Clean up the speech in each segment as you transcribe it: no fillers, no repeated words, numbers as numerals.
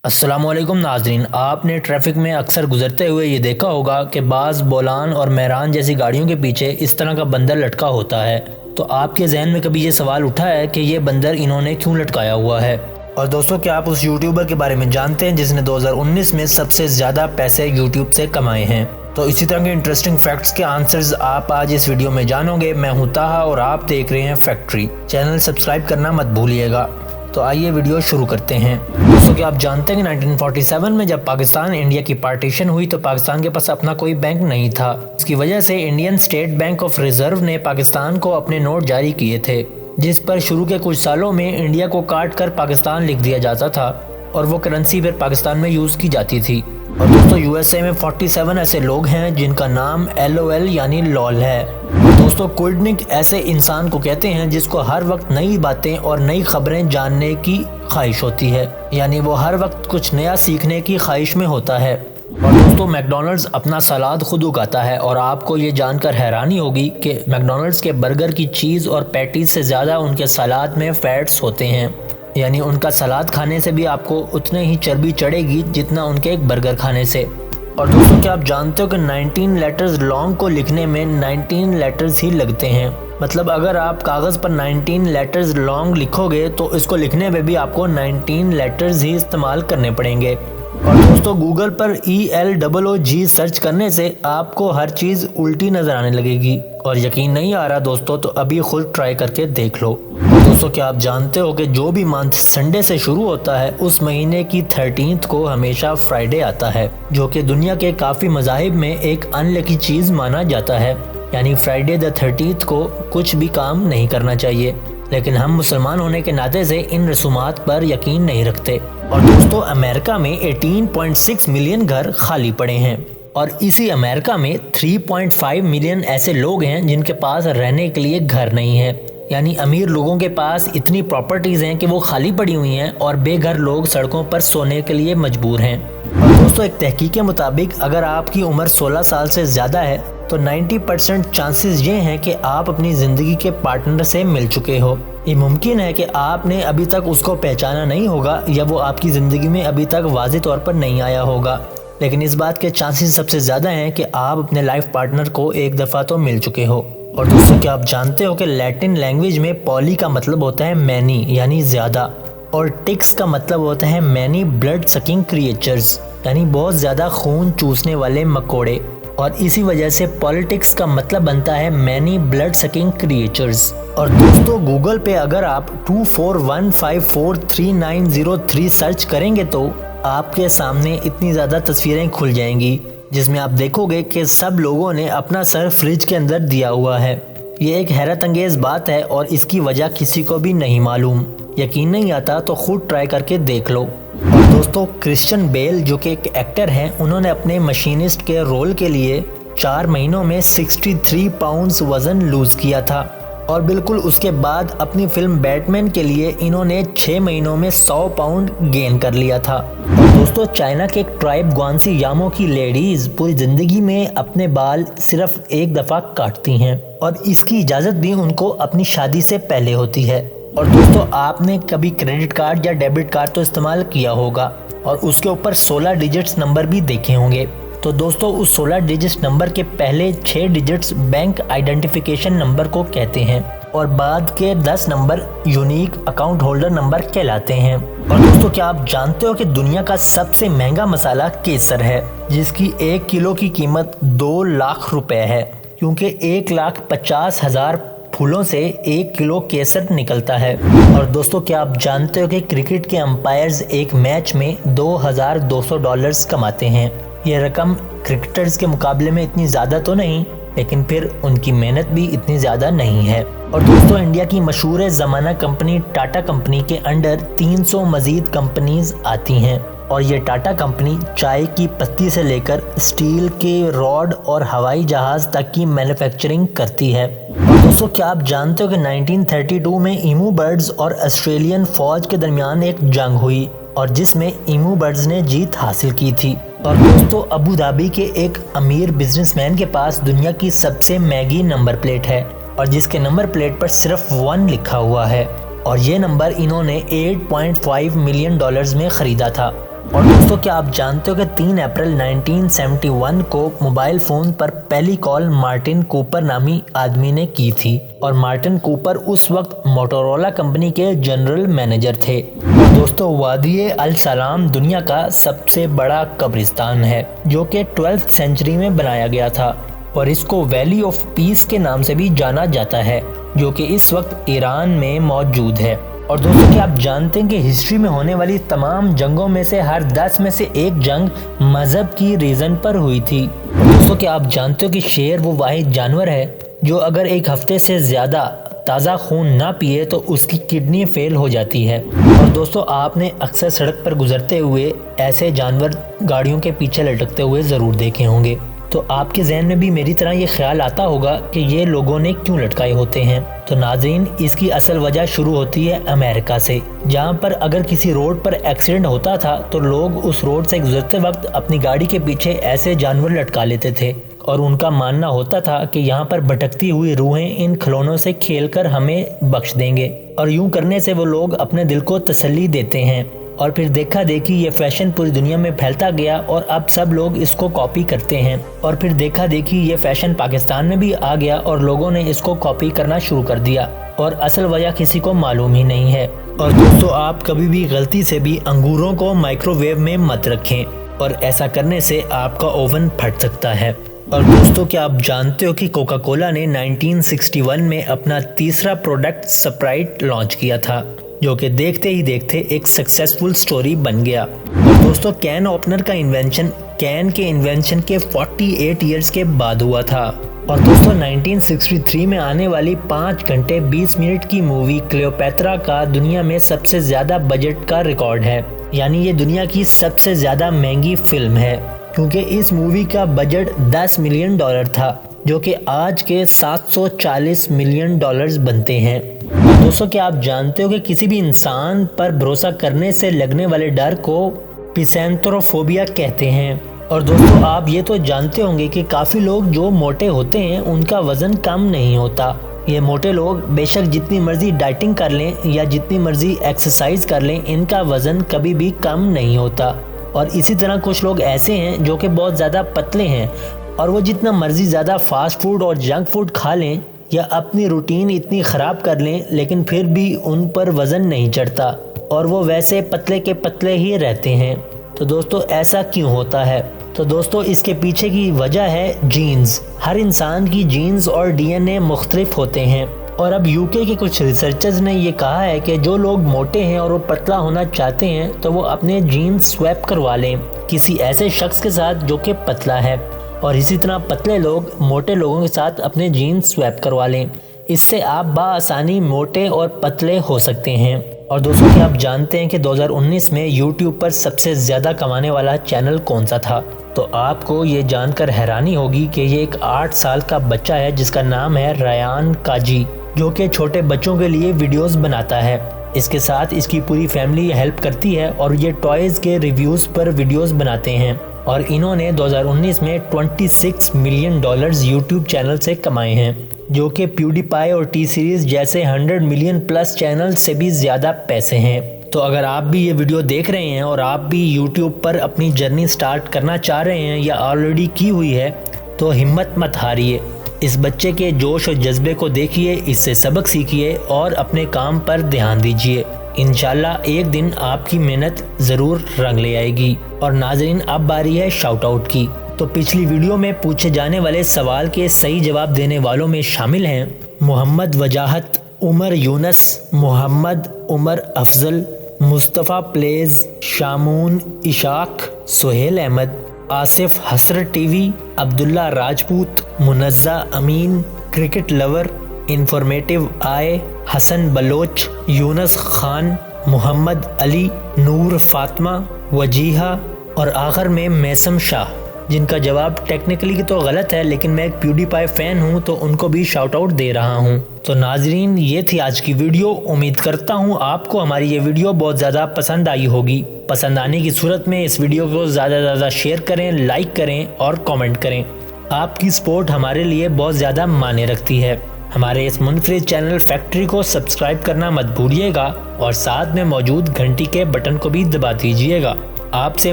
अस्सलामुअलैकुम नाजरीन, आपने ट्रैफिक में अक्सर गुजरते हुए ये देखा होगा कि बाज़ बोलान और मेहरान जैसी गाड़ियों के पीछे इस तरह का बंदर लटका होता है। तो आपके जहन में कभी ये सवाल उठा है कि ये बंदर इन्होंने क्यों लटकाया हुआ है? और दोस्तों, क्या आप उस यूट्यूबर के बारे में जानते हैं जिसने 2019 में सबसे ज़्यादा पैसे यूट्यूब से कमाए हैं? तो इसी तरह के इंटरेस्टिंग फैक्ट्स के आंसर्स आप आज इस वीडियो में जानोगे। मैं हूं ताहा और आप देख रहे हैं फैक्ट्री। चैनल सब्सक्राइब करना मत भूलिएगा। तो आइए वीडियो शुरू करते हैं। दोस्तों, क्या आप जानते हैं कि 1947 में जब पाकिस्तान इंडिया की पार्टीशन हुई तो पाकिस्तान के पास अपना कोई बैंक नहीं था। इसकी वजह से Indian state bank of reserve ने पाकिस्तान को अपने नोट जारी किए थे, जिस पर शुरू के कुछ सालों में इंडिया को काट कर पाकिस्तान लिख दिया जाता था और वो करेंसी फिर पाकिस्तान में यूज की जाती थी। और दोस्तों, यूएसए में 47 ऐसे लोग हैं जिनका नाम LOL यानी लॉल है। दोस्तों, कोल्डनिक ऐसे इंसान को कहते हैं जिसको हर वक्त नई बातें और नई खबरें जानने की ख्वाहिश होती है, यानी वो हर वक्त कुछ नया सीखने की ख्वाहिश में होता है। और दोस्तों, मैकडॉनल्ड्स अपना सलाद खुद उगाता है और आपको ये जानकर हैरानी होगी कि मैकडॉनल्ड्स के बर्गर की चीज़ और पैटीज से ज़्यादा उनके सलाद में फैट्स होते हैं, यानी उनका सलाद खाने से भी आपको उतने ही चर्बी चढ़ेगी जितना उनके एक बर्गर खाने से। और दोस्तों, क्या आप जानते हो कि 19 लेटर्स लॉन्ग को लिखने में 19 लेटर्स ही लगते हैं? मतलब अगर आप कागज़ पर 19 लेटर्स लॉन्ग लिखोगे तो इसको लिखने में भी आपको 19 लेटर्स ही इस्तेमाल करने पड़ेंगे। और दोस्तों, गूगल पर ELOOG सर्च करने से आपको हर चीज़ उल्टी नज़र आने लगेगी। और यकीन नहीं आ रहा दोस्तों, तो अभी खुद ट्राई करके देख लो। दोस्तों, क्या आप जानते हो कि जो भी मंथ संडे से शुरू होता है उस महीने की 13th को हमेशा फ्राइडे आता है, जो कि दुनिया के काफ़ी मज़ाहिब में एक अनलकी चीज़ माना जाता है। यानी फ्राइडे द 13th को कुछ भी काम नहीं करना चाहिए, लेकिन हम मुसलमान होने के नाते से इन रसूमात पर यकीन नहीं रखते। और दोस्तों, अमेरिका में 18.6 मिलियन घर खाली पड़े हैं और इसी अमेरिका में 3.5 मिलियन ऐसे लोग हैं जिनके पास रहने के लिए घर नहीं है। यानी अमीर लोगों के पास इतनी प्रॉपर्टीज़ हैं कि वो खाली पड़ी हुई हैं और बेघर लोग सड़कों पर सोने के लिए मजबूर हैं। और दोस्तों, एक तहकीक के मुताबिक अगर आपकी उम्र 16 साल से ज़्यादा है तो 90% चांसेस ये हैं कि आप अपनी ज़िंदगी के पार्टनर से मिल चुके हो। ये मुमकिन है कि आपने अभी तक उसको पहचाना नहीं होगा या वो आपकी ज़िंदगी में अभी तक वाज़ेह तौर पर नहीं आया होगा, लेकिन इस बात के चांसेस सबसे ज़्यादा हैं कि आप अपने लाइफ पार्टनर को एक दफ़ा तो मिल चुके हो। और दोस्तों, क्या आप जानते हो कि लैटिन लैंग्वेज में पॉली का मतलब होता है मैनी यानी ज़्यादा, और टिक्स का मतलब होता है मैनी ब्लड सकिंग क्रिएचर्स यानी बहुत ज़्यादा खून चूसने वाले मकोड़े। और इसी वजह से पॉलिटिक्स का मतलब बनता है मैनी ब्लड सकिंग क्रिएचर्स। और दोस्तों, गूगल पे अगर आप 2415433903 सर्च करेंगे तो आपके सामने इतनी ज़्यादा तस्वीरें खुल जाएंगी जिसमें आप देखोगे कि सब लोगों ने अपना सर फ्रिज के अंदर दिया हुआ है। ये एक हैरत अंगेज़ बात है और इसकी वजह किसी को भी नहीं मालूम। यकीन नहीं आता तो खुद ट्राई करके देख लो। और दोस्तों, क्रिश्चियन बेल जो कि एक एक्टर हैं, उन्होंने अपने मशीनिस्ट के रोल के लिए 4 महीनों में 63 पाउंड्स वज़न लूज़ किया था और बिल्कुल उसके बाद अपनी फिल्म बैटमैन के लिए इन्होंने 6 महीनों में 100 पाउंड गेन कर लिया था। और दोस्तों, चाइना के एक ट्राइब ग्वांसी यामो की लेडीज़ पूरी ज़िंदगी में अपने बाल सिर्फ एक दफ़ा काटती हैं और इसकी इजाज़त भी उनको अपनी शादी से पहले होती है। और दोस्तों, आपने कभी क्रेडिट कार्ड या डेबिट कार्ड तो इस्तेमाल किया होगा और उसके ऊपर 16 डिजिट्स नंबर भी देखे होंगे। तो दोस्तों, उस 16 डिजिट्स नंबर के पहले 6 डिजिट्स बैंक आइडेंटिफिकेशन नंबर को कहते हैं और बाद के 10 number unique account holder number कहलाते हैं। और दोस्तों, क्या आप जानते हो कि दुनिया का सबसे महंगा मसाला केसर है, जिसकी 1 किलो की कीमत 2 लाख रुपए है, क्योंकि 1,50,000 फूलों से 1 किलो केसर निकलता है। और दोस्तों, क्या आप जानते हो कि क्रिकेट के अंपायर्स एक मैच में $2,200 कमाते हैं? ये रकम क्रिकेटर्स के मुकाबले में इतनी ज़्यादा तो नहीं, लेकिन फिर उनकी मेहनत भी इतनी ज़्यादा नहीं है। और दोस्तों, इंडिया की मशहूर ज़माना कंपनी टाटा कंपनी के अंडर 300 मज़ीद कंपनीज आती हैं और ये टाटा कंपनी चाय की पत्ती से लेकर स्टील के रॉड और हवाई जहाज़ तक की मैन्युफैक्चरिंग करती है। और दोस्तों, क्या आप जानते हो कि 1932 में ईमू बर्ड्स और ऑस्ट्रेलियन फ़ौज के दरमियान एक जंग हुई और जिसमें ईमू बर्ड्स ने जीत हासिल की थी। और दोस्तों, अबू धाबी के एक अमीर बिजनेसमैन के पास दुनिया की सबसे महंगी नंबर प्लेट है और जिसके नंबर प्लेट पर सिर्फ 1 लिखा हुआ है और ये नंबर इन्होंने $8.5 मिलियन में ख़रीदा था। और दोस्तों क्या आप जानते हो कि 3 अप्रैल 1971 को मोबाइल फोन पर पहली कॉल मार्टिन कूपर नामी आदमी ने की थी और मार्टिन कूपर उस वक्त मोटोरोला कंपनी के जनरल मैनेजर थे। दोस्तों वादी अल सलाम दुनिया का सबसे बड़ा कब्रिस्तान है जो कि 12th सेंचुरी में बनाया गया था और इसको वैली ऑफ पीस के नाम से भी जाना जाता है जो कि इस वक्त ईरान में मौजूद है। और दोस्तों क्या आप जानते हैं कि हिस्ट्री में होने वाली तमाम जंगों में से हर 10 में से एक जंग मजहब की रीजन पर हुई थी। दोस्तों क्या आप जानते हो कि शेर वो वाहिद जानवर है जो अगर एक हफ्ते से ज्यादा ताज़ा खून ना पिए तो उसकी किडनी फेल हो जाती है। और दोस्तों आपने अक्सर सड़क पर गुजरते हुए ऐसे जानवर गाड़ियों के पीछे लटकते हुए ज़रूर देखे होंगे। तो आपके जहन में भी मेरी तरह ये ख्याल आता होगा कि ये लोगों ने क्यों लटकाए होते हैं। तो नाज़रीन इसकी असल वजह शुरू होती है अमेरिका से, जहाँ पर अगर किसी रोड पर एक्सीडेंट होता था तो लोग उस रोड से गुजरते वक्त अपनी गाड़ी के पीछे ऐसे जानवर लटका लेते थे और उनका मानना होता था कि यहाँ पर भटकती हुई रूहें इन खिलौनों से खेलकर हमें बख्श देंगे। और यूं करने से वो लोग अपने दिल को तसल्ली देते हैं। और फिर देखा देखी ये फैशन पूरी दुनिया में फैलता गया और अब सब लोग इसको कॉपी करते हैं। और फिर देखा देखी ये फैशन पाकिस्तान में भी आ गया और लोगों ने इसको कॉपी करना शुरू कर दिया और असल वजह किसी को मालूम ही नहीं है। और दोस्तों आप कभी भी गलती से भी अंगूरों को माइक्रोवेव में मत रखें और ऐसा करने से आपका ओवन फट सकता है। और दोस्तों क्या आप जानते हो कि कोका कोला ने 1961 में अपना तीसरा प्रोडक्ट स्प्राइट लॉन्च किया था जो कि देखते ही देखते एक सक्सेसफुल स्टोरी बन गया। और दोस्तों कैन ओपनर का इन्वेंशन कैन के इन्वेंशन के 48 इयर्स के बाद हुआ था। और दोस्तों 1963 में आने वाली 5 घंटे 20 मिनट की मूवी क्लियोपैत्रा का दुनिया में सबसे ज्यादा बजट का रिकॉर्ड है, यानी ये दुनिया की सबसे ज्यादा महंगी फिल्म है क्योंकि इस मूवी का बजट $10 मिलियन था जो कि आज के 740 मिलियन डॉलर्स बनते हैं। दोस्तों क्या आप जानते हो कि किसी भी इंसान पर भरोसा करने से लगने वाले डर को पिसेंथ्रोफोबिया कहते हैं। और दोस्तों आप ये तो जानते होंगे कि काफ़ी लोग जो मोटे होते हैं उनका वज़न कम नहीं होता। ये मोटे लोग बेशक जितनी मर्जी डाइटिंग कर लें या जितनी मर्जी एक्सरसाइज कर लें इनका वज़न कभी भी कम नहीं होता। और इसी तरह कुछ लोग ऐसे हैं जो कि बहुत ज़्यादा पतले हैं और वो जितना मर्जी ज़्यादा फास्ट फूड और जंक फूड खा लें या अपनी रूटीन इतनी ख़राब कर लें लेकिन फिर भी उन पर वज़न नहीं चढ़ता और वो वैसे पतले के पतले ही रहते हैं। तो दोस्तों ऐसा क्यों होता है? तो दोस्तों इसके पीछे की वजह है जीन्स। हर इंसान की जीन्स और डीएनए मुख्तलिफ होते हैं और अब यूके के कुछ रिसर्चर्स ने ये कहा है कि जो लोग मोटे हैं और वो पतला होना चाहते हैं तो वो अपने जीन्स स्वैप करवा लें किसी ऐसे शख्स के साथ जो कि पतला है और इसी तरह पतले लोग मोटे लोगों के साथ अपने जीन्स स्वैप करवा लें। इससे आप बाआसानी मोटे और पतले हो सकते हैं। और दोस्तों क्या आप जानते हैं कि 2019 में यूट्यूब पर सबसे ज़्यादा कमाने वाला चैनल कौन सा था? तो आपको ये जानकर हैरानी होगी कि ये एक 8 साल का बच्चा है जिसका नाम है रयान काजी, जो कि छोटे बच्चों के लिए वीडियोस बनाता है। इसके साथ इसकी पूरी फैमिली हेल्प करती है और ये टॉयज़ के रिव्यूज़ पर वीडियोस बनाते हैं। और इन्होंने 2019 में $26 मिलियन यूट्यूब चैनल से कमाए हैं, जो कि प्यूडीपाई और टी सीरीज जैसे 100 मिलियन प्लस चैनल से भी ज़्यादा पैसे हैं। तो अगर आप भी ये वीडियो देख रहे हैं और आप भी यूट्यूब पर अपनी जर्नी स्टार्ट करना चाह रहे हैं या ऑलरेडी की हुई है तो हिम्मत मत हारिए। इस बच्चे के जोश और जज्बे को देखिए, इससे सबक सीखिए और अपने काम पर ध्यान दीजिए। इंशाल्लाह एक दिन आपकी मेहनत ज़रूर रंग ले आएगी। और नाजरीन अब बारी है शाउट आउट की। तो पिछली वीडियो में पूछे जाने वाले सवाल के सही जवाब देने वालों में शामिल हैं मोहम्मद वजाहत, उमर यूनस, मोहम्मद उमर अफजल, मुस्तफ़ा प्लेज, शामून इशाक, सुहेल अहमद, आसिफ हसरत टीवी, अब्दुल्ला राजपूत, मुनज़्ज़ा अमीन, क्रिकेट लवर, इंफॉर्मेटिव आय, हसन बलोच, यूनस खान, मोहम्मद अली, नूर फातिमा, वजीहा और आखिर में मैसम शाह, जिनका जवाब टेक्निकली तो गलत है लेकिन मैं एक प्यूडीपाई फ़ैन हूँ तो उनको भी शाउट आउट दे रहा हूँ। तो नाजरीन ये थी आज की वीडियो। उम्मीद करता हूँ आपको हमारी ये वीडियो बहुत ज़्यादा पसंद आई होगी। पसंद आने की सूरत में इस वीडियो को ज़्यादा से ज़्यादा शेयर करें, लाइक करें और कमेंट करें। आपकी सपोर्ट हमारे लिए बहुत ज़्यादा मायने रखती है। हमारे इस मुनफरिद चैनल फैक्ट्री को सब्सक्राइब करना मत भूलिएगा और साथ में मौजूद घंटी के बटन को भी दबा दीजिएगा आपसे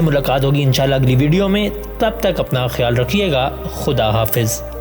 मुलाकात होगी इंशाल्लाह अगली वीडियो में। तब तक अपना ख्याल रखिएगा। खुदा हाफिज़।